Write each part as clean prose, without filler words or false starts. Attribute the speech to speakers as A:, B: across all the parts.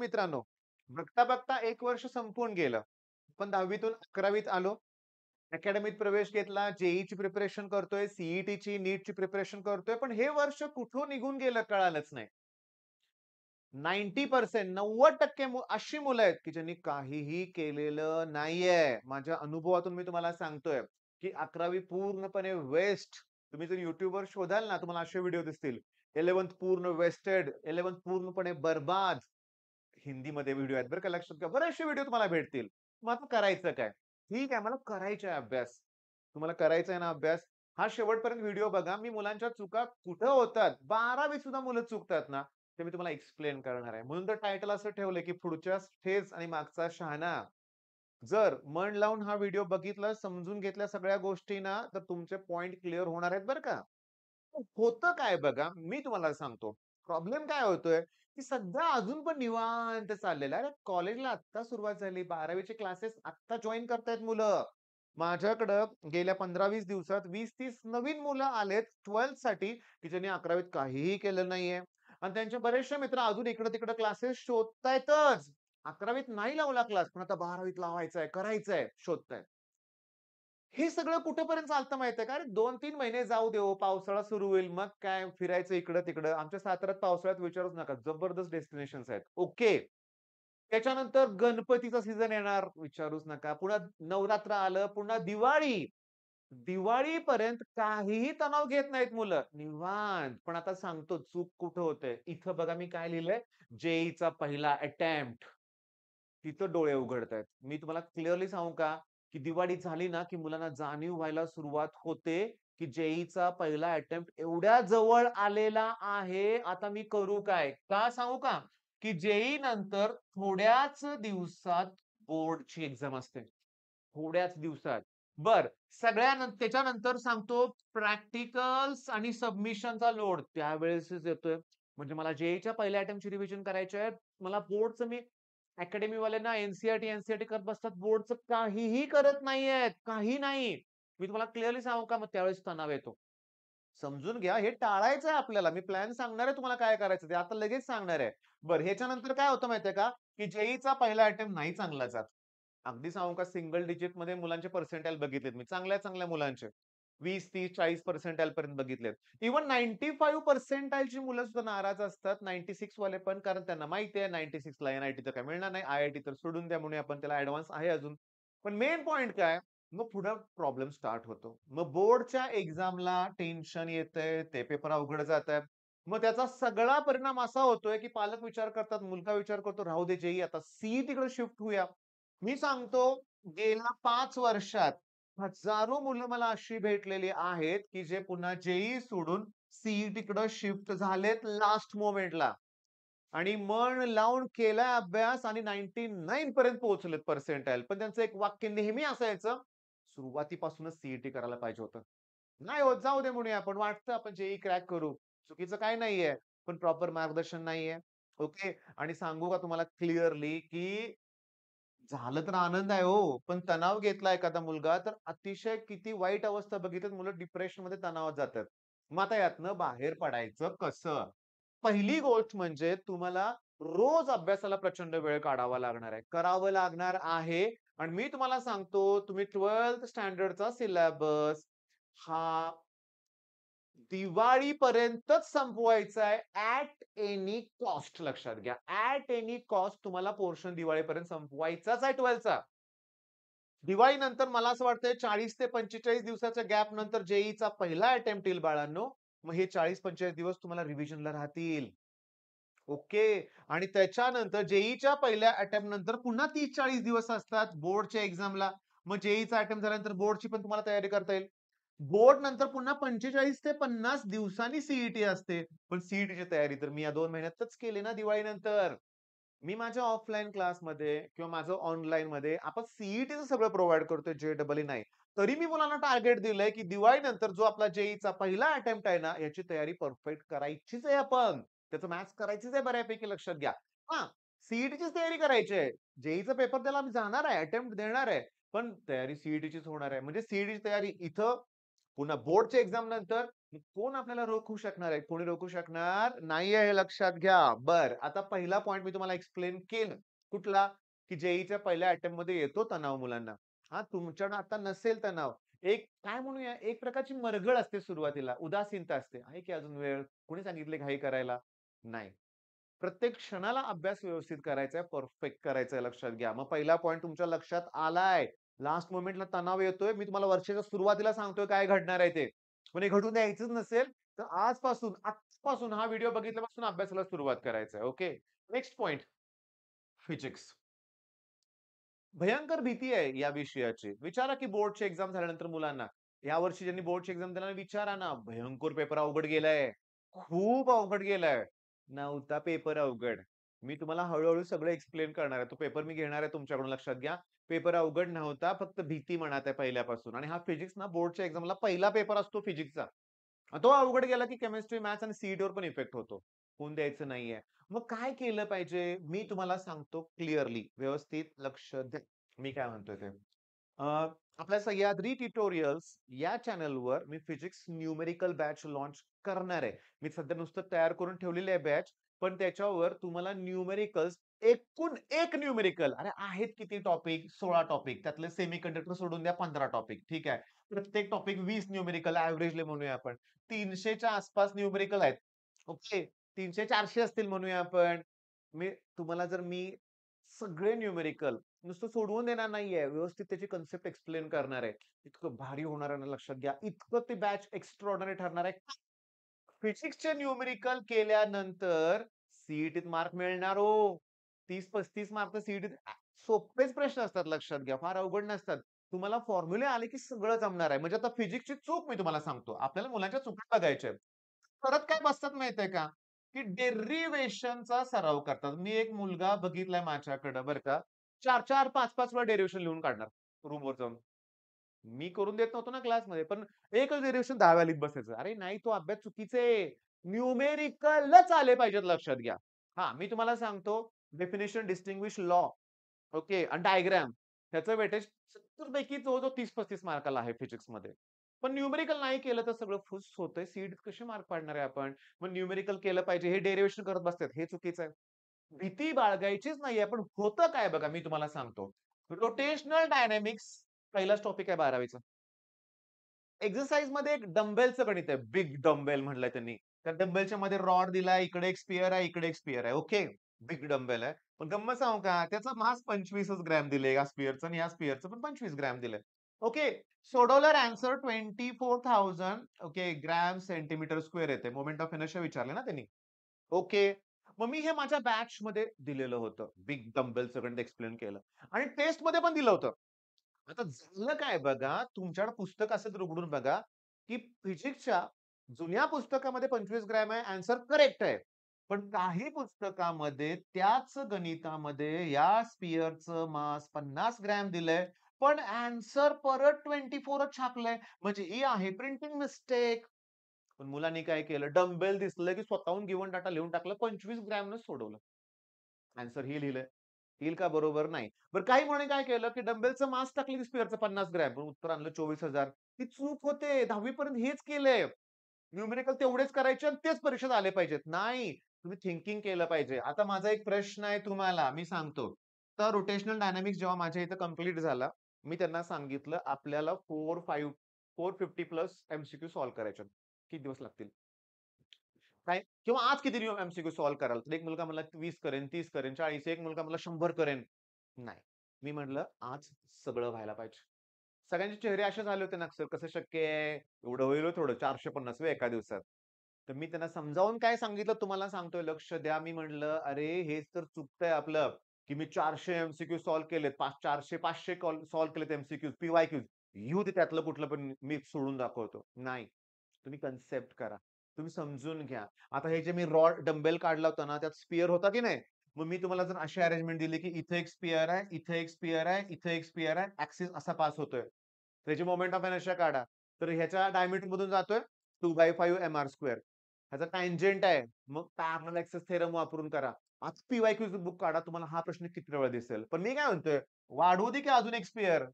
A: मित्रांनो, बघता बघता 1 वर्ष संपून गेलं. आपण 10वीतून 11वीत आलो. अकॅडमीत प्रवेश घेतला. जेईची प्रिपरेशन करतोय, सीईटीची, नीटची प्रिपरेशन करतोय. पण हे वर्ष कुठून निघून गेलं कळालंच नाही. 90% 90% अशी मुलं आहेत, की ज्यांनी काहीही केलेलं नाहीये. माझ्या अनुभवातून मी तुम्हाला सांगतोय, की 11वी पूर्णपणे वेस्ट. तुम्ही जर YouTubeवर शोधाल ना, तुम्हाला असे व्हिडिओ दिसतील. 11th पूर्ण वेस्टेड, 11th पूर्णपणे बरबाद. हिंदीमध्ये व्हिडिओ आहेत बरं का, लक्षात घ्या. बरेचसे व्हिडिओ तुम्हाला भेटतील. मग आता करायचं काय? ठीक आहे, मला करायचा आहे अभ्यास. तुम्हाला करायचा आहे ना अभ्यास, हा शेवटपर्यंत व्हिडिओ बघा. मी मुलांच्या चुका कुठं होतात, 12वी सुद्धा मुलं चुकतात ना, ते मी तुम्हाला एक्सप्लेन करणार आहे. म्हणून तर टायटल असं ठेवलंय, की पुढच्या ठेच आणि मागचा शहाणा. जर मन लावून हा व्हिडिओ बघितला, समजून घेतल्या सगळ्या गोष्टी ना, तर तुमचे पॉइंट क्लिअर होणार आहेत बरं का. होतं काय बघा, मी तुम्हाला सांगतो. प्रॉब्लेम काय होतोय, की सध्या अजून पण निवांत चाललेलं आहे. अरे कॉलेजला आत्ता सुरुवात झाली. 12वीचे क्लासेस आत्ता जॉइन करतायत मुलं. माझ्याकडं गेल्या 15-20 दिवसात 20-30 नवीन मुलं आलेत 12th साठी, की ज्यांनी 11वीत काहीही केलं नाहीये. आणि त्यांचे बरेचसे मित्र अजून इकडं-तिकडं क्लासेस शोधतायतच. 11वीत नाही लावला क्लास, पण आता 12वीत लावायचाय, करायचंय, शोधतायत. हे सगळं कुठेपर्यंत चालतं माहितीये का? अरे 2-3 महिने जाऊ दे हो, पावसाळा सुरू होईल, मग काय फिरायचं इकडं-तिकडं. आमच्या साताऱ्यात पावसाळ्यात विचारूच नका. जबरदस्त डेस्टिनेशन्स आहेत. ओके. त्याच्यानंतर गणपतीचा सीझन येणार, विचारूच नका. पुन्हा नवरात्र आलं, पुन्हा दिवाळी. दिवाळीपर्यंत काहीही तणाव घेत नाहीत मुलं. निवांत. पण आता सांगतो चूक कुठं होते. इथं बघा मी काय लिहिलंय, जेईचा पहिला अटेम्प्ट. तिथं डोळे उघडतायत. मी तुम्हाला क्लिअरली सांगू का, की दिवाळी झाली ना, की मुलांना जाणीव व्हायला सुरुवात होते, की जेईचा पहिला अटेम्प्ट एवढ्या जवळ आलेला आहे. आता मी करू काय? का सांगू का? की जेईई नंतर थोड्याच दिवसात बोर्डची एक्झाम असते. थोड्याच दिवसात. बरं, त्याच्यानंतर सांगतो प्रॅक्टिकल्स आणि सबमिशनचा लोड त्यावेळेसच येतोय. म्हणजे मला जेईच्या पहिल्या अटेम्प्टची रिव्हिजन करायची आहे. मला बोर्डचं मी अकॅडमीवाल्यांना एन-सी-ई-आर-टी करत बसतात. बोर्डचं काहीही करत नाहीयेत. काही नाही. मी तुम्हाला क्लिअरली सांगू का, मग त्यावेळेस तणाव येतो. समजून घ्या, हे टाळायचं आहे आपल्याला. मी प्लॅन सांगणार आहे तुम्हाला काय करायचं ते. आता लगेच सांगणार आहे. बरं, ह्याच्यानंतर काय होतं माहितीये का, की जेईचा पहिला अटेम्प्ट नाही चांगला जात. अगदी सांगू का, सिंगल डिजिटमध्ये मुलांचे पर्सेंटाइल बघितलेत मी. चांगल्या मुलांचे. 20, 30, 40 पर्सेंटाइल पर्यंत बघितलेत. इव्हन 95 पर्सेंटाइलची मुलं सुद्धा नाराज असतात. 96 वाले पण, कारण त्यांना माहिती आहे 96 ला एन-आय-टी तर काय मिळणार नाही. आय-आय-टी तर सोडून द्या म्हणूया आपण, त्याला ॲडव्हान्स आहे अजून. पण मेन पॉइंट काय, मग पुढं प्रॉब्लेम स्टार्ट होतो. मग बोर्डच्या एक्झामला टेन्शन येतंय, ते पेपर अवघड जातायत. मग त्याचा सगळा परिणाम असा होतोय, की पालक विचार करतात, मुलगा विचार करतो, राहू दे जेईई आता सीईटीकडे शिफ्ट होऊया. मी सांगतो, गेल्या 5 वर्षात हजारो मुलं मला अशी भेटलेली आहेत, की जे पुन्हा जेईई सोडून सीईटीकडे शिफ्ट झालेत लास्ट मोमेंटला. आणि मन लावून केलाय अभ्यास आणि 99 पर्यंत पोहोचलेत पर्सेंटाइल. पण त्यांचं एक वाक्य नेहमी असायचं, सुरुवातीपासूनच सीईटी करायला पाहिजे होतं. नाही होत, जाऊ दे म्हणूया आपण. वाटतं आपण जेईई क्रॅक करू. चुकीचं काही नाहीये. पण प्रॉपर मार्गदर्शन नाहीये. ओके. आणि सांगू का तुम्हाला क्लिअरली, की झालं तर आनंद आहे हो. पण तणाव घेतला एखादा मुलगा, तर अतिशय किती वाईट अवस्था बघितल्यात, मुलं डिप्रेशनमध्ये, तणावात जातात. मग आता यातनं बाहेर पडायचं कसं? पहिली गोष्ट म्हणजे तुम्हाला रोज अभ्यासाला प्रचंड वेळ काढावा लागणार आहे. करावं लागणार आहे. आणि मी तुम्हाला सांगतो, तुम्ही 12th स्टँडर्डचा सिलेबस हा दिवाळीपर्यंतच संपवायचा आहे ॲट एनी कॉस्ट. लक्षात घ्या. ॲट एनी कॉस्ट तुम्हाला पोर्शन दिवाळीपर्यंत संपवायचाच आहे 12th. दिवाळीनंतर मला असं वाटतंय 40 ते 45 दिवसाच्या गॅप नंतर जेईईचा पहिला अटेम्प्ट येईल बाळांनो. मग हे 40-45 दिवस तुम्हाला रिव्हिजनला राहतील. ओके. आणि त्याच्यानंतर जेईईच्या पहिल्या अटेम्प्ट नंतर पुन्हा 30-40 दिवस असतात बोर्डच्या एक्झामला. मग जेईईचा अटेम्प्ट झाल्यानंतर बोर्डची पण तुम्हाला तयारी करता येईल. बोर्ड नंतर पुन्हा 45 ते 50 दिवसांनी सीईटी असते. पण सीईटीची तयारी तर मी या 2 महिन्यातच केली ना दिवाळीनंतर. मी माझ्या ऑफलाईन क्लासमध्ये किंवा माझं ऑनलाईनमध्ये आपण सीईटीचं सगळं प्रोव्हाईड करतोय, जे-ई-ई नाही. तरी मी मुलांना टार्गेट दिलंय, की दिवाळीनंतर जो आपला जेईईचा पहिला अटेम्प्ट आहे ना, याची तयारी परफेक्ट करायचीच आहे आपण. त्याचं मॅथ्स करायचीच आहे बऱ्यापैकी, लक्षात घ्या. हां, सीईटीचीच तयारी करायची आहे. जेईईचा पेपर द्यायला आम्ही जाणार आहे, अटेम्प्ट देणार आहे. पण तयारी सीईटीचीच होणार आहे. म्हणजे सीईटीची तयारी इथं, पुन्हा बोर्डच्या एक्झाम नंतर, कोण आपल्याला रोखू शकणार आहे? कोणी रोखू शकणार नाहीये हे लक्षात घ्या. आता पहिला पॉइंट मी तुम्हाला एक्सप्लेन केलं. कुठला? की जेईच्या पहिल्या अटेम्प्टमध्ये येतो तणाव मुलांना. हां, तुमच्याकडे आता नसेल तणाव. एक काय म्हणूया, एक प्रकारची मरगळ असते सुरुवातीला, उदासीनता असते. आहे की अजून वेळ? कोणी सांगितले घाई करायला? नाही. प्रत्येक क्षणाला अभ्यास व्यवस्थित करायचा आहे, परफेक्ट करायचा आहे लक्षात घ्या. मग पहिला पॉइंट तुमच्या लक्षात आलाय. लास्ट मोमेंटला तणाव येतोय. मी तुम्हाला वर्षाच्या सुरुवातीला सांगतोय काय घडणार आहे ते. पण हे घडून द्यायचंच नसेल, तर आजपासून हा व्हिडिओ बघितल्यापासून अभ्यासाला सुरुवात करायचं आहे. ओके. Next point physics. भयंकर भीती आहे या विषयाची. विचारा की बोर्डची एक्झाम झाल्यानंतर मुलांना, यावर्षी ज्यांनी बोर्डची एक्झाम दिला विचारा ना, भयंकर पेपर अवघड गेलाय. खूप अवघड गेलाय. नव्हता पेपर अवघड. मी तुम्हाला हळू सगळं एक्सप्लेन करणार आहे. तो पेपर मी घेणार आहे तुमच्याकडून लक्षात घ्या. पेपर अवघड नव्हता, फक्त भीती मनात आहे पहिल्यापासून आणि हा फिजिक्स ना बोर्डच्या एक्झामला पहिला पेपर असतो फिजिक्सचा. तो अवघड गेला की केमिस्ट्री, मॅथ्स आणि सीईटीवर पण इफेक्ट होतो. होऊन द्यायचं नाहीये. मग काय केलं पाहिजे? मी तुम्हाला सांगतो क्लिअरली. व्यवस्थित लक्ष द्या. मी काय म्हणतोय ते. अ, आपल्या सह्याद्री ट्युटोरियल्स या चॅनलवर मी फिजिक्स न्यूमेरिकल बॅच लॉन्च करणार आहे. मी सध्या नुसतं तयार करून ठेवलेली आहे बॅच. पण त्याच्यावर तुम्हाला न्यूमेरिकल्स एकूण एक न्यूमेरिकल अरे आहेत किती टॉपिक? 16 टॉपिक. त्यातले सेमीकंडक्टर सोडून द्या 15 टॉपिक. ठीक आहे. प्रत्येक टॉपिक 20 न्यूमेरिकल एव्हरेजली म्हणूया आपण. 300च्या आसपास न्यूमेरिकल आहेत. ओके. 300-400 असतील म्हणूया आपण. मी तुम्हाला जर मी सगळे न्यूमेरिकल नुसतं सोडवून देणार नाहीये. व्यवस्थित त्याची कन्सेप्ट एक्सप्लेन करणार आहे. इतकं भारी होणार आहे ना लक्षात घ्या. इतकं ती बॅच एक्स्ट्राऑर्डिनरी ठरणार आहे. फिजिक्सचे न्यूमेरिकल केल्यानंतर सीईटीत मार्क मिळणार हो. 30-35 मार्क तर सीईटीत सोपेच प्रश्न असतात लक्षात घ्या. फार अवघड नसतात. तुम्हाला फॉर्म्युले आले की सगळं जमणार आहे. म्हणजे आता फिजिक्सची चूक मी तुम्हाला सांगतो. आपल्याला मुलांच्या चुका बघायच्या आहेत. करत काय बसतात माहितीये का? की डेरिव्हेशनचा सराव करतात. मी एक मुलगा बघितलाय माझ्याकडं बरं का. 4-4, 5-5 वेळा डेरिव्हेशन लिहून काढणार रूमवर जाऊन. मी करून देत नव्हतो ना क्लासमध्ये. पण एकच डेरिव्हेशन 10 वेळा लिहीत बसायचं. अरे नाही तो अभ्यास चुकीचे आहे. न्यूमेरिकलच आले पाहिजेत लक्षात घ्या. हां, मी तुम्हाला सांगतो डेफिनिशन, डिस्टिंग्विश, लॉ ओके आणि डायग्राम त्याचं वेटेज 70 पैकी जवळ-जवळ 30-35 मार्काला आहे फिजिक्समध्ये. पण न्यूमेरिकल नाही केलं तर सगळं फुस होतंय. सीईटीत कसे मार्क पाडणार आहे आपण? मग न्यूमेरिकल केलं पाहिजे. हे डेरिव्हेशन करत बसतात. हे चुकीचं आहे. भीती बाळगायचीच नाहीये. पण होतं काय बघा मी तुम्हाला सांगतो. रोटेशनल डायनॅमिक्स पहिलाच टॉपिक आहे 12वीचा. एक्सरसाइजमध्ये एक डंबेलचं गणित आहे. बिग डंबेल म्हटलंय त्यांनी. त्या डंबेलच्या मध्ये रॉड दिलाय, इकडे एक स्पिअर आहे, इकडे एक स्पिअर आहे. ओके. बिग डंबेल आहे. पण गंमत सांगू का? त्याचा मास 25च ग्रॅम दिले या स्पिअरचं आणि या स्पिअरचं पण 25 ग्रॅम दिलंय. ओके. सोडवल्यावर answer 24,000 okay gram centimetre square येते. मोमेंट ऑफ इनर्शिया विचारले ना त्यांनी. ओके. मग मी हे माझ्या बॅचमध्ये दिलेलं होतं. बिग डंबेलचं गणित एक्सप्लेन केलं आणि टेस्टमध्ये पण दिलं होतं. आता झालं काय बघा, तुमच्याकडे पुस्तक असेल तर उघडून बघा, की फिजिक्सच्या जुन्या पुस्तकामध्ये 25 ग्रॅम आहे, आन्सर करेक्ट आहे. पण काही पुस्तकामध्ये त्याच गणितामध्ये या स्फिअरचं मास 50 ग्रॅम दिलंय, पण आन्सर परत 24च छापलंय. म्हणजे ही आहे प्रिंटिंग मिस्टेक. पण मुलांनी काय केलं, डंबेल दिसलं की स्वतःहून गिव्हन डाटा लिहून टाकलं, 25 ग्रॅमनं सोडवलं. आन्सर हे लिहिलंय. येईल का बरोबर? नाही. बरं काही मुलांनी काय केलं, की डंबेलचं मास टाकलं की स्क्वेअरचं 50 ग्रॅम. पण उत्तर आणलं 24,000. ही चूक होते. 10वी पर्यंत हेच केलंय. न्यूमेरिकल तेवढेच करायचे आणि तेच परीक्षेत आले पाहिजेत. नाही. तुम्ही थिंकिंग केलं पाहिजे. आता माझा एक प्रश्न आहे तुम्हाला, मी सांगतो. तर रोटेशनल डायनामिक्स जेव्हा माझ्या इथं कंप्लीट झाला, मी त्यांना सांगितलं आपल्याला 450 प्लस एमसीक्यू सॉल्व्ह करायचे. किती दिवस लागतील? काय किंवा आज किती एमसीक्यू सॉल्व्ह कराल? तर एक मुलगा म्हणला 20 करेन, 30 करेन, 40. एक मुलगा म्हणला 100 करेन. नाही. मी म्हटलं आज सगळं व्हायला पाहिजे. सगळ्यांचे चेहरे असे झाले होते ना, "सर कसं शक्य आहे? एवढं होईल हो थोडं 450 एका दिवसात." तर मी त्यांना समजावून काय सांगितलं तुम्हाला सांगतोय लक्ष द्या. मी म्हटलं, "अरे हेच तर चुकतंय आपलं, की मी 400 एमसीक्यू सॉल्व्ह केलेत. 400-500 सॉल्व्ह केलेत एमसीक्यूज, पी-वाय-क्यूज. येऊ दे त्यातलं कुठलं पण मी सोडून दाखवतो." नाही. तुम्ही कन्सेप्ट करा. तुम्ही समजून घ्या. आता हे जे मी रॉड डंबेल काढला होता ना, त्यात स्पिअर होता की नाही? मग मी तुम्हाला जर अशी अरेंजमेंट दिली, की इथे एक स्पिअर आहे, इथे एक स्पिअर आहे, इथे एक स्पिअर आहे, ॲक्सिस असा पास होतोय. त्याची मोमेंट ऑफ इनर्शिया काढा. तर ह्याच्या डायमीटरमधून जातोय 2/5 mr². ह्याचा टॅन्जंट आहे. मग पॅरलल ॲक्सिस थेरम वापरून करा. आज पी-वाय-क्यूचं बुक काढा. तुम्हाला हा प्रश्न किती वेळा दिसेल. पण मी काय म्हणतोय, वाढवू दे की अजून एक स्पिअर.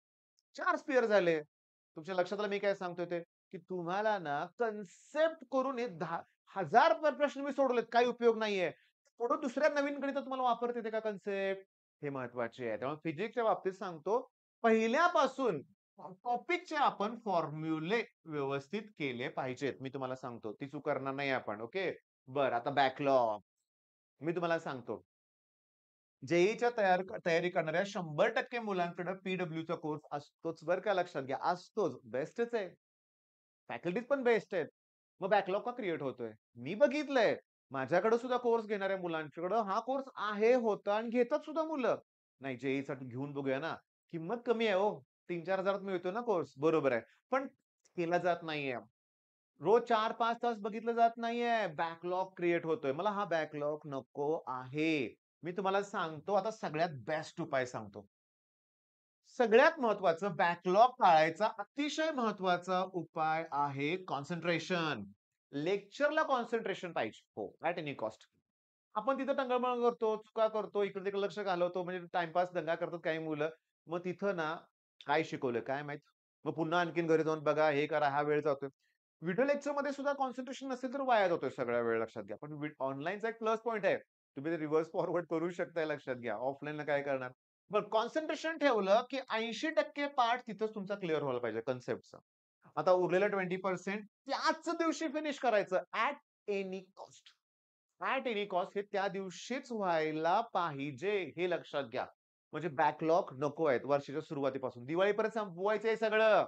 A: 4 स्पिअर झाले. तुमच्या लक्षात आलं मी काय सांगतोय ते? की तुम्हाला ना कन्सेप्ट करून हे 10,000 प्रश्न मी सोडवलेत, काही उपयोग नाहीये. पुढे दुसऱ्या नवीन गणितात तुम्हाला वापरता येते का कन्सेप्ट? हे महत्वाचे आहे. त्यामुळे फिजिक्सच्या बाबतीत सांगतो, पहिल्यापासून टॉपिकचे आपण फॉर्म्युले व्यवस्थित केले पाहिजेत. मी तुम्हाला सांगतो. ती चूक करणार नाही आपण. ओके. बरं आता बॅकलॉग. मी तुम्हाला सांगतो. जेईच्या तयारी करणाऱ्या 100% मुलांकडे पी-डब्ल्यूचा कोर्स असतोच बरं का लक्षात घ्या. असतोच. बेस्टच आहे. फॅकल्टीज पण बेस्ट आहेत. मग बॅकलॉग का क्रिएट होतोय? मी बघितलंय. माझ्याकडे सुद्धा कोर्स घेणाऱ्या मुलांकडे हा कोर्स आहे, होता आणि घेतात सुद्धा मुलं. नाही जेईईसाठी घेऊन बघूया ना. किंमत कमी आहे हो. 3-4 हजारात मिळतोय ना कोर्स. बरोबर आहे. पण केला जात नाहीये. रोज 4-5 तास बघितलं जात नाहीये. बॅकलॉग क्रिएट होतोय. मला हा बॅकलॉग नको आहे. मी तुम्हाला सांगतो आता सगळ्यात बेस्ट उपाय सांगतो. सगळ्यात महत्वाचं बॅकलॉग टाळायचा अतिशय महत्वाचा उपाय आहे कॉन्सन्ट्रेशन. लेक्चरला कॉन्सन्ट्रेशन पाहिजे. हो, ॲट एनी कॉस्ट. आपण तिथं टंगळमळ करतो, चुका करतो, इकडे-तिकडे लक्ष घालवतो म्हणजे टाईमपास दंगा करतात काही मुलं. मग तिथं ना काय शिकवलं काय माहीत? मग पुन्हा आणखीन घरी जाऊन बघा, हे करा, हा वेळ जातोय. व्हिडिओ लेक्चरमध्ये सुद्धा कॉन्सन्ट्रेशन नसेल तर वाया जातोय सगळा वेळ लक्षात घ्या. पण ऑनलाईनचा एक प्लस पॉइंट आहे. तुम्ही ते रिव्हर्स फॉरवर्ड करू शकताय लक्षात घ्या. ऑफलाईनला काय करणार? बरं कॉन्सन्ट्रेशन ठेवलं, की 80% पार्ट तिथंच तुमचा क्लिअर व्हायला पाहिजे कन्सेप्टचा. आता उरलेलं 20% त्याच दिवशी फिनिश करायचं at any cost. At any cost हे त्या दिवशीच व्हायला पाहिजे, हे लक्षात घ्या. म्हणजे बॅकलॉग नको आहेत वर्षाच्या सुरुवातीपासून. दिवाळीपर्यंत संपवायचंय सगळं.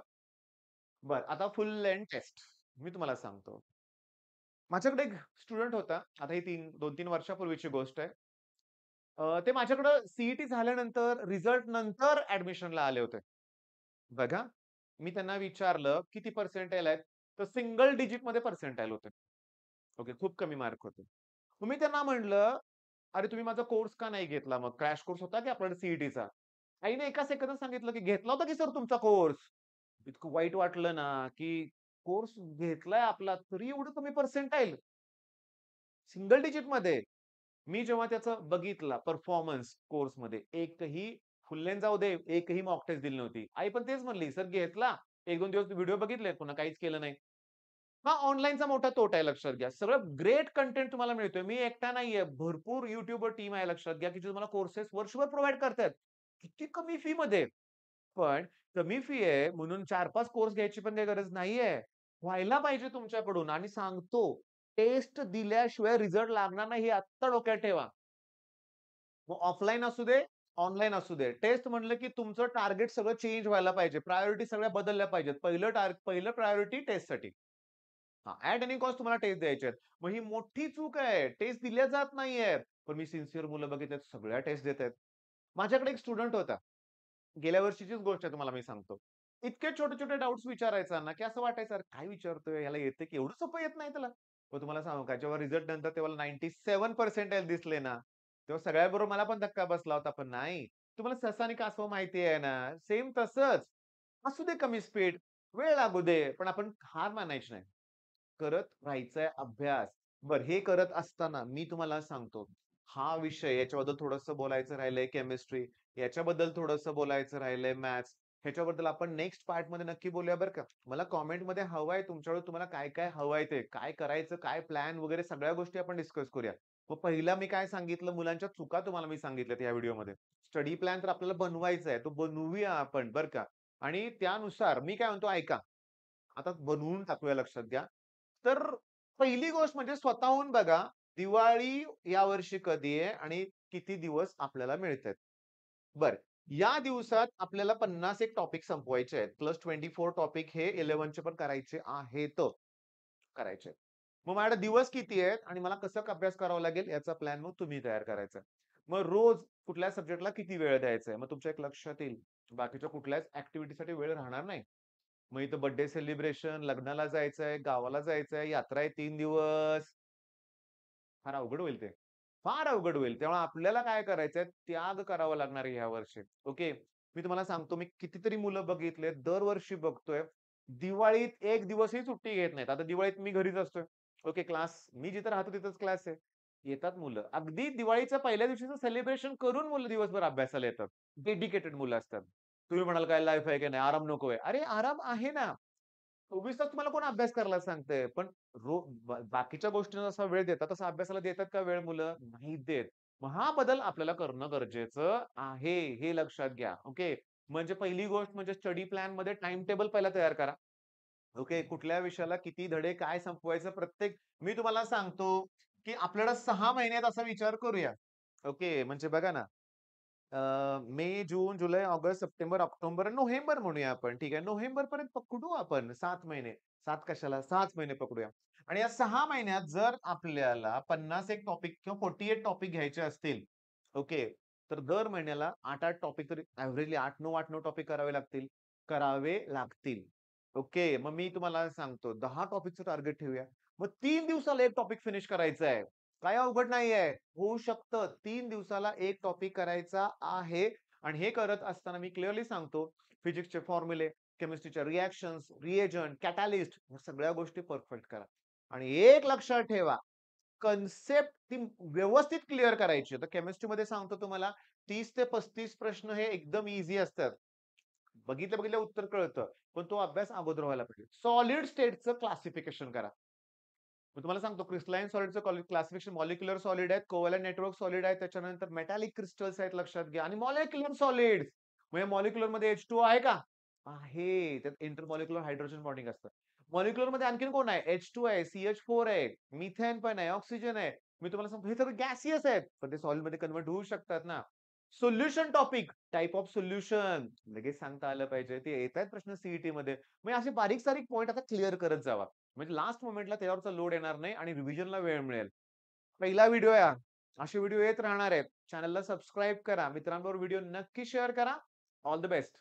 A: बरं, आता फुल लेंथ टेस्ट. मी तुम्हाला सांगतो. माझ्याकडे एक स्टुडंट होता. आता ही 2-3 वर्षापूर्वीची गोष्ट आहे. ते माझ्याकडं सी झाल्यानंतर रिझल्ट नंतर ॲडमिशनला आले होते. बघा, मी त्यांना विचारलं, "किती पर्सेंटाइल आहेत?" तर सिंगल डिजिटमध्ये पर्सेंटाइल होते. ओके, खूप कमी मार्क होते. मग मी त्यांना म्हटलं, "अरे, तुम्ही माझा कोर्स का नाही घेतला मग? क्रॅश कोर्स होता की आपल्याकडे सी-ई-टीचा?" आईने एका सेकंदात सांगितलं, की "घेतला होता की सर तुमचा कोर्स." इतकं वाईट वाटलं ना, की कोर्स घेतलाय आपला, तरी एवढं कमी पर्सेंटाइल. सिंगल डिजिटमध्ये. मी जेव्हा त्याचं बघितला परफॉर्मन्स कोर्समध्ये, एकही फुल लेंथ जाऊ दे, एकही मॉक टेस्ट दिली नव्हती. आई पण तेच म्हणली, "सर घेतला, 1-2 दिवस व्हिडिओ बघितले, पुन्हा काहीच केलं नाही." हा ऑनलाईनचा मोठा तोटा आहे लक्षात घ्या. सगळं ग्रेट कंटेंट तुम्हाला मिळतोय. मी एकटा नाहीये. भरपूर YouTubeवर टीम आहे लक्षात घ्या, की जे तुम्हाला कोर्सेस वर्षभर प्रोव्हाईड करतायत. किती कमी फीमध्ये. पण कमी फी आहे म्हणून 4-5 कोर्स घ्यायची पण काही गरज नाहीये. व्हायला पाहिजे तुमच्याकडून आणि सांगतो, टेस्ट दिल्याशिवाय रिझल्ट लागणार नाही हे आत्ता डोक्यात ठेवा. मग ऑफलाईन असू दे, ऑनलाईन असू दे. टेस्ट म्हटलं की तुमचं टार्गेट सगळं चेंज व्हायला पाहिजे. प्रायोरिटी सगळ्या बदलल्या पाहिजेत. पहिलं प्रायोरिटी टेस्टसाठी. हां, ॲट एनी कॉस्ट तुम्हाला टेस्ट द्यायचे आहेत. मग ही मोठी चूक आहे. टेस्ट दिल्या जात नाहीयेत. पण मी सिन्सिअर मुलं बघितलेत, सगळ्या टेस्ट देतायत. माझ्याकडे एक स्टुडंट होता. गेल्या वर्षीचीच गोष्ट आहे तुम्हाला मी सांगतो. इतके छोटे-छोटे डाउट्स विचारायचा ना, की असं वाटायचं, "अरे काय विचारतोय? ह्याला येतं की एवढं सोपं येत नाही त्याला?" मग तुम्हाला सांगू का, जेव्हा रिझल्ट नंतर तेव्हा 97 पर्सेंटाइल दिसले ना, तेव्हा सगळ्याबरोबर मला पण धक्का बसला होता. पण नाही, तुम्हाला ससा आणि कासव माहिती आहे ना, सेम तसंच. असू दे कमी स्पीड, वेळ लागू दे, पण आपण हार मानायची नाही. करत राहायचंय अभ्यास. बरं हे करत असताना मी तुम्हाला सांगतो, हा विषय याच्याबद्दल थोडंसं बोलायचं राहिलंय केमिस्ट्री, याच्याबद्दल थोडंसं बोलायचं राहिलंय मॅथ्स. ह्याच्याबद्दल आपण नेक्स्ट पार्टमध्ये नक्की बोलूया बरं का. मला कमेंटमध्ये हवंय तुमच्याकडून तुम्हाला काय-काय हवंय ते. काय करायचं, काय प्लॅन वगैरे सगळ्या गोष्टी आपण डिस्कस करूया. मग पहिला मी काय सांगितलं, मुलांच्या चुका तुम्हाला मी सांगितल्यात या व्हिडिओमध्ये. स्टडी प्लॅन तर आपल्याला बनवायचा आहे. तो बनवूया आपण बरं का. आणि त्यानुसार मी काय म्हणतो ऐका. आता बनवून टाकूया लक्षात घ्या. तर पहिली गोष्ट म्हणजे स्वतःहून बघा, दिवाळी यावर्षी कधी आहे आणि किती दिवस आपल्याला मिळतायत. बरं. या दिवसात आपल्याला 50 एक टॉपिक संपवायचे आहेत. प्लस 24 टॉपिक हे 11चे पण करायचे आहेत. करायचे आहेत. मग माझ्याकडे दिवस किती आहेत आणि मला कसं अभ्यास करावा लागेल याचा प्लॅन मग तुम्ही तयार करायचा. मग रोज कुठल्या सब्जेक्टला किती वेळ द्यायचा आहे. मग तुमच्या एक लक्षात येईल. बाकीच्या कुठल्याच ॲक्टिव्हिटीसाठी वेळ राहणार नाही. मग इथं बर्थडे सेलिब्रेशन, लग्नाला जायचंय, गावाला जायचंय, यात्रा आहे 3 दिवस. फार अवघड होईल ते. फार अवघड होईल. तेव्हा आपल्याला काय करायचंय, त्याग करावा लागणार आहे यावर्षी. ओके. मी तुम्हाला सांगतो, मी कितीतरी मुलं बघितले, दरवर्षी बघतोय. दिवाळीत एक दिवसही सुट्टी घेत नाहीत. आता दिवाळीत मी घरीच असतोय. ओके, क्लास मी जिथं राहतो तिथंच क्लास आहे. येतात मुलं. अगदी दिवाळीच्या पहिल्या दिवशीचं सेलिब्रेशन करून मुलं दिवसभर अभ्यासाला येतात. डेडिकेटेड मुलं असतात. तुम्ही म्हणाल, "काय लाईफ आहे की नाही, आराम नको आहे." अरे आराम आहे ना. 24 तास तुम्हाला कोण अभ्यास करायला सांगतंय? पण बाकीच्या गोष्टींना जसा वेळ देतात, तसा अभ्यासाला देतात का वेळ मुलं? नाही देत. मग हा बदल आपल्याला करणं गरजेचं आहे, हे लक्षात घ्या. ओके. म्हणजे पहिली गोष्ट म्हणजे स्टडी प्लॅनमध्ये टाईम टेबल पहिला तयार करा. ओके. कुठल्या विषयाला किती धडे काय संपवायचं मी तुम्हाला सांगतो, की आपल्याला 6 महिन्यात असा विचार करूया. ओके. म्हणजे बघा ना, मे, जून, जुलै, ऑगस्ट, सप्टेंबर, ऑक्टोबर, नोव्हेंबर म्हणूया आपण. ठीक आहे. नोव्हेंबरपर्यंत पकडू आपण 7 महिने. 7 कशाला? 6च महिने पकडूया. आणि या 6 महिन्यात जर आपल्याला 51 टॉपिक किंवा 48 टॉपिक घ्यायचे असतील, ओके. तर दर महिन्याला 8-8 टॉपिक तरी एव्हरेजली 8-9, 8-9 टॉपिक करावे लागतील. करावे लागतील. ओके. मग मी तुम्हाला सांगतो 10 टॉपिकचं टार्गेट ठेवूया. मग 3 दिवसाला 1 टॉपिक फिनिश करायचा आहे. काही अवघड नाहीये. होऊ शकतं. 3 दिवसाला 1 टॉपिक करायचा आहे आणि हे करत असताना मी क्लिअरली सांगतो, फिजिक्सचे फॉर्म्युले, केमिस्ट्रीच्या रिएक्शन्स, रिएजंट, कॅटलिस्ट या सगळ्या गोष्टी परफेक्ट करा. आणि एक लक्षात ठेवा, कन्सेप्ट ती व्यवस्थित क्लिअर करायची. तर केमिस्ट्रीमध्ये सांगतो तुम्हाला 30 ते 35 प्रश्न हे एकदम ईझी असतात. बघितल्या-बघितल्या उत्तर कळतं. पण तो अभ्यास अगोदर व्हायला पाहिजे. सॉलिड स्टेटचं क्लासिफिकेशन करा. मी तुम्हाला सांगतो क्रिस्टलाईन सॉलिडचं क्लासिफिकेशन मॉलिक्युलर सॉलिड आहेत, कोव्हॅलंट नेटवर्क सॉलिड आहेत, त्याच्यानंतर मेटॅलिक क्रिस्टल्स आहेत लक्षात घ्या आणि मॉलिक्युलर सॉलिड्स. म्हणजे मॉलिक्युलरमध्ये H2O आहे का? आहे. त्यात इंटरमॉलिक्युलर हायड्रोजन बॉन्डिंग असतं. मॉलिक्युलरमध्ये आणखीन कोण आहे? H2 आहे, CH4 आहे, मिथेन पण आहे, ऑक्सिजन आहे. मी तुम्हाला सांगतो हे सगळे गॅसियस आहेत. पण ते सॉलिडमध्ये कन्व्हर्ट होऊ शकतात ना. Solution topic, type of solution लगेच सांगता आलं पाहिजे. ते येतायत प्रश्न सी-ई-टीमध्ये. म्हणजे असे बारीक-सारीक पॉइंट आता क्लिअर करत जावा. म्हणजे लास्ट मोमेंटला त्याच्यावरचा लोड येणार नाही आणि रिव्हिजनला वेळ मिळेल. पहिला व्हिडिओ आहे हा. असे व्हिडिओ येत राहणार आहेत. चॅनलला सबस्क्राईब करा. मित्रांबरोबर व्हिडिओ नक्की शेअर करा. All the best.